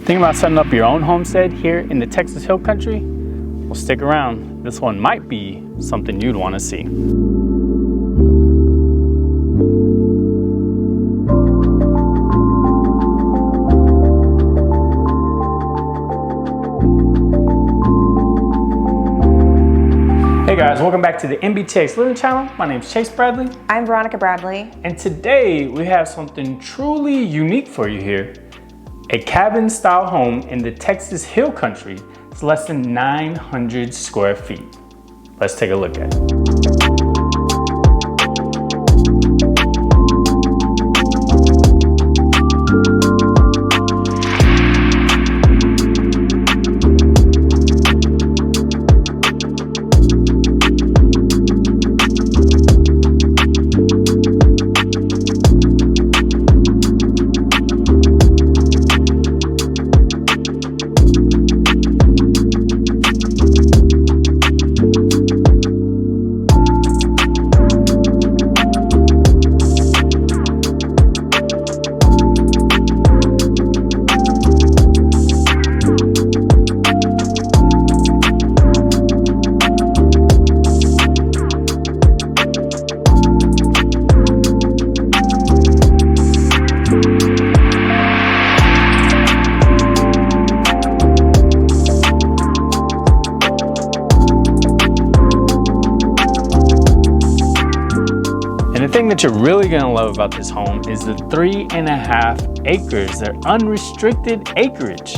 Thinking about setting up your own homestead here in the Texas Hill Country? Well, stick around. This one might be something you'd want to see. Hey guys, welcome back to the NBTX Living Channel. My name is Chase Bradley. I'm Veronica Bradley. And today we have something truly unique for you here. A cabin style home in the Texas Hill Country. It's less than 900 square feet. Let's take a look at it. And the thing that you're really gonna love about this home is the 3.5 acres. They're unrestricted acreage.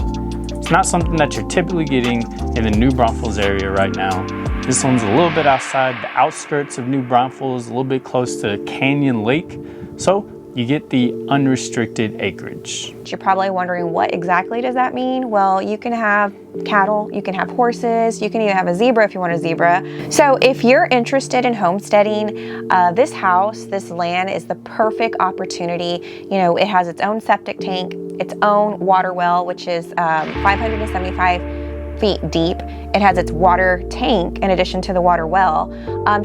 It's not something that you're typically getting in the New Braunfels area right now. This one's a little bit outside the outskirts of New Braunfels, a little bit close to Canyon Lake. So you get the unrestricted acreage. You're probably wondering, what exactly does that mean? Well, you can have cattle, you can have horses, you can even have a zebra if you want a zebra. So if you're interested in homesteading, this house, this land is the perfect opportunity. You know, it has its own septic tank, its own water well, which is 575 feet deep. It has its water tank in addition to the water well.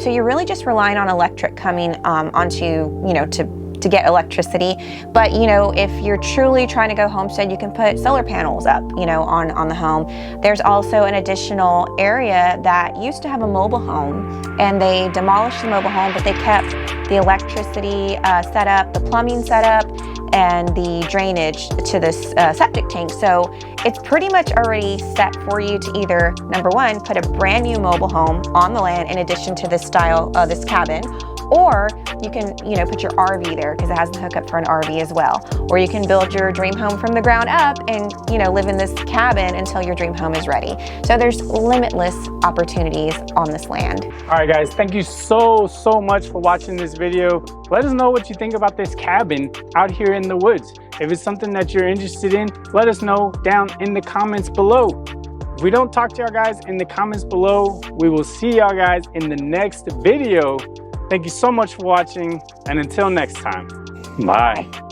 So you're really just relying on electric coming onto, you know, to get electricity. But you know, if you're truly trying to go homestead, you can put solar panels up, you know, on the home. There's also an additional area that used to have a mobile home, and they demolished the mobile home, but they kept the electricity set up, the plumbing set up, and the drainage to this septic tank. So it's pretty much already set for you to either, number one, put a brand new mobile home on the land in addition to this style, this cabin, or you can, you know, put your RV there because it has the hookup for an RV as well. Or you can build your dream home from the ground up and, you know, live in this cabin until your dream home is ready. So there's limitless opportunities on this land. All right guys, thank you so much for watching this video. Let us know what you think about this cabin out here in the woods. If it's something that you're interested in, let us know down in the comments below. If we don't talk to y'all guys in the comments below, we will see y'all guys in the next video. Thank you so much for watching, and until next time, bye.